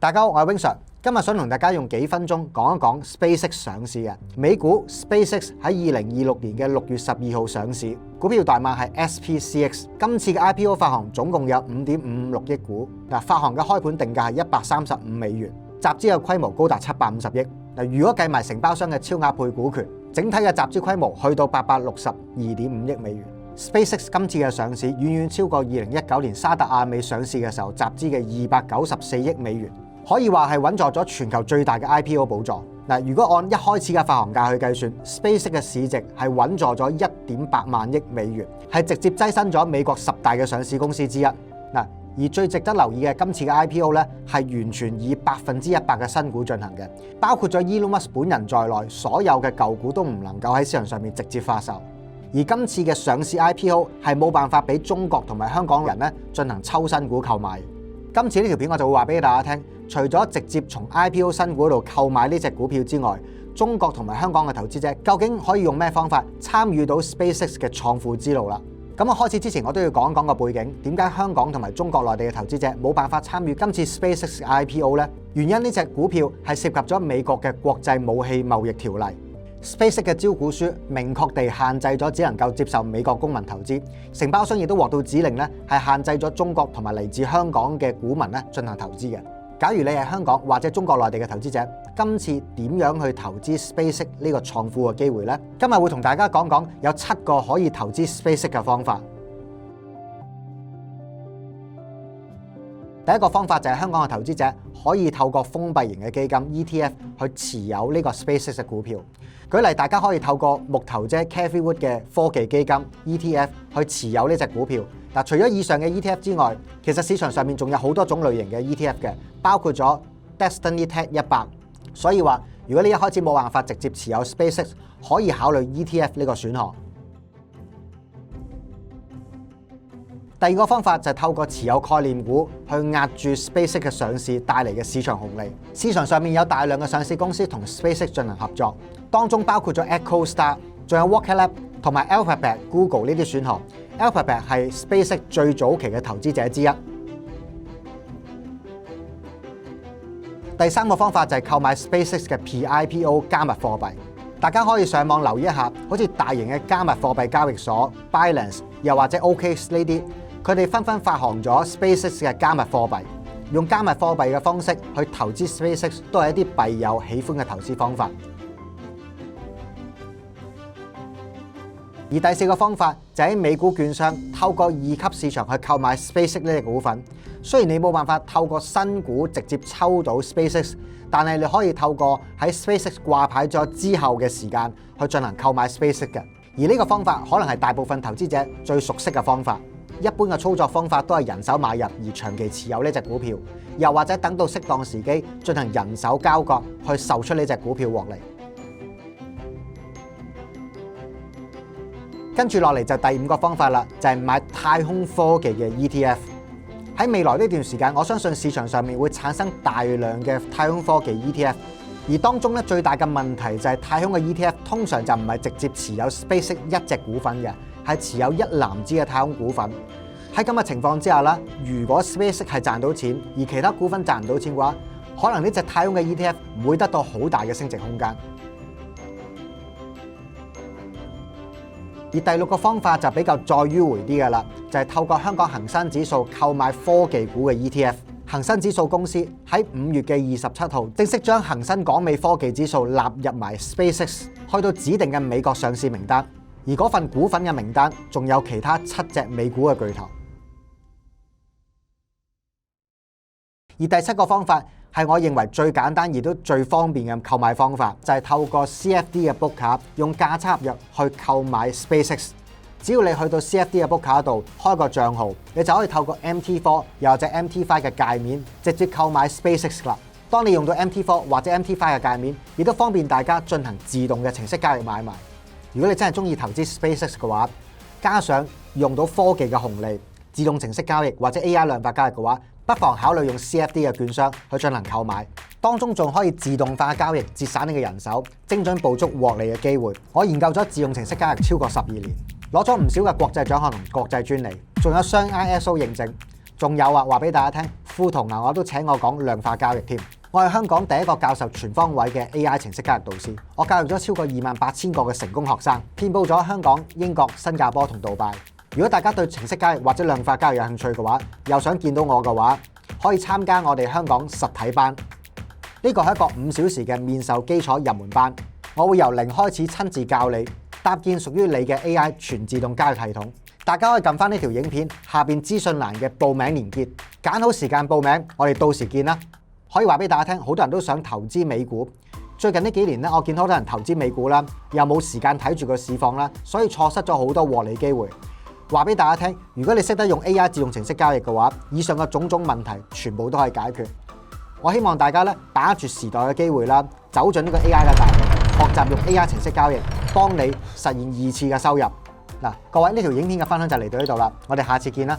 大家好，我係 Wing Sir， 今日想同大家用幾分鐘講一講 SpaceX 上市嘅。美股 SpaceX 喺2026年嘅6月12號上市，股票代碼係 SPCX。今次嘅 IPO 發行總共有5.556億股，發行嘅開盤定價係$135，集資嘅規模高達750億。如果計埋承包商嘅超額配股權，整體嘅集資規模去到$862.5億。SpaceX 今次嘅上市遠遠超過2019年沙特阿美上市嘅時候集資嘅$294億，可以話係穩坐咗全球最大嘅 IPO 寶座。如果按一開始嘅發行價去計算 ，SpaceX 嘅市值係穩坐咗$1.8萬億，係直接躋身咗美國10大嘅上市公司之一。而最值得留意嘅今次嘅 IPO 咧，係完全以100%嘅新股進行嘅，包括咗 Elon Musk 本人在內，所有嘅舊股都唔能夠喺市場上面直接發售。而今次嘅上市 IPO 係冇辦法俾中國同埋香港人咧進行抽新股購買。今次呢條片我就會話俾大家聽，除咗直接從 IPO 新股度購買呢隻股票之外，中國同埋香港嘅投資者究竟可以用咩方法參與到 SpaceX 嘅創富之路啦？咁我開始之前我都要講一講個背景，點解香港同埋中國內地嘅投資者冇辦法參與今次 SpaceX IPO 呢？原因呢隻股票係涉及咗美國嘅國際武器貿易條例。SpaceX 嘅招股書明確地限制咗只能夠接受美國公民投資，承包商亦都獲到指令咧係限制咗中國同埋嚟自香港嘅股民咧進行投資嘅。假如你係香港或者中國內地嘅投資者，今次點樣去投資 SpaceX 呢個創富嘅機會呢？今日會同大家講講有7個可以投資 SpaceX 嘅方法。第一個方法就係香港嘅投資者可以透過封閉型嘅基金 ETF 去持有呢個 SpaceX 嘅股票。舉例，大家可以透過木頭姐 Cathie Wood 嘅科技基金 ETF 去持有呢隻股票。除咗以上嘅 ETF 之外，其實市場上面仲有好多種類型嘅 ETF 嘅，包括咗 Destiny Tech 100。所以話，如果你一開始冇辦法直接持有 SpaceX， 可以考慮 ETF 呢個選項。第二個方法就係透過持有概念股去壓住 SpaceX 嘅上市帶嚟嘅市場紅利。市場上面有大量嘅上市公司同 SpaceX 進行合作，當中包括咗 EchoStar， 仲有 Rocket Lab 同埋 Alphabet、Google 呢啲選項。Alphabet 係 SpaceX 最早期嘅投資者之一。第三個方法就係購買 SpaceX 嘅 Pre-IPO 加密貨幣。大家可以上網留意一下，好似大型嘅加密貨幣交易所 Binance 又或者 OKX 呢啲，佢哋紛紛發行咗 SpaceX 嘅加密貨幣，用加密貨幣嘅方式去投資 SpaceX 都係一啲幣友喜歡嘅投資方法。而第四個方法就喺美股券商透過二級市場去購買 SpaceX 呢隻股份。雖然你冇辦法透過新股直接抽到 SpaceX， 但係你可以透過喺 SpaceX 掛牌咗之後嘅時間去進行購買 SpaceX 嘅。而呢個方法可能係大部分投資者最熟悉嘅方法。一般嘅操作方法都係人手買入而長期持有呢隻股票，又或者等到適當時機進行人手交割去售出呢隻股票獲利。跟住落嚟就第5個方法啦，就係買太空科技嘅 ETF。喺未來呢段時間，我相信市場上面會產生大量嘅太空科技 ETF， 而當中咧最大嘅問題就係太空嘅 ETF 通常就唔係直接持有 SpaceX 一隻股份嘅，係持有一籃子嘅太空股份。喺咁嘅情況之下啦，如果 SpaceX 係賺到錢，而其他股份賺唔到錢嘅話，可能呢隻太空嘅 ETF 唔會得到好大嘅升值空間。而第6個方法就比較再迂迴啲嘅啦，就係透過香港恒生指數購買科技股嘅 ETF。恒生指數公司喺5月嘅27號正式將恒生港美科技指數納入埋 SpaceX， 去到指定嘅美國上市名單。而嗰份股份嘅名單仲有其他7隻美股嘅巨頭。而第7個方法係我認為最簡單而都最方便嘅購買方法，就係透過 CFD 嘅 book 卡，用價差合約去購買 SpaceX。只要你去到 CFD 嘅 book 卡度開個帳號，你就可以透過 MT4 又或者 MT5 嘅界面直接購買 SpaceX 啦。當你用到 MT4 或者 MT5 嘅界面，亦都方便大家進行自動嘅程式交易買賣。如果你真係中意投資 SpaceX 嘅話，加上用到科技嘅紅利、自動程式交易或者 AI 量化交易嘅話，不妨考慮用 CFD 嘅券商去進行購買，當中仲可以自動化交易，節省你嘅人手，精準捕捉獲利嘅機會。我研究咗自動程式交易超過12年，攞咗唔少嘅國際獎項同國際專利，仲有雙 ISO 認證。仲有話俾大家聽，富同牛我都請我講量化交易添。我係香港第一個教授全方位嘅 AI 程式交易導師，我教育咗超過28,000個嘅成功學生，遍佈咗香港、英國、新加坡同杜拜。如果大家對程式交易或者量化交易有興趣嘅話，又想見到我嘅話，可以參加我哋香港實體班。呢個係一個5小時嘅面授基礎入門班，我會由零開始親自教你搭建屬於你嘅 AI 全自動交易系統。大家可以撳翻呢條影片下邊資訊欄嘅報名連結，揀好時間報名，我哋到時見啦。可以話俾大家聽，好多人都想投資美股。最近呢幾年咧，我見好多人投資美股啦，又冇時間睇住個市況啦，所以錯失咗好多獲利機會。話俾大家聽，如果你識得用 AI 自動程式交易嘅話，以上嘅種種問題全部都可以解決。我希望大家咧把握住時代嘅機會啦，走進呢個 AI 嘅大門，學習用 AI 程式交易，幫你實現2次嘅收入。嗱，各位，呢條影片嘅分享就嚟到呢度啦，我哋下次見啦。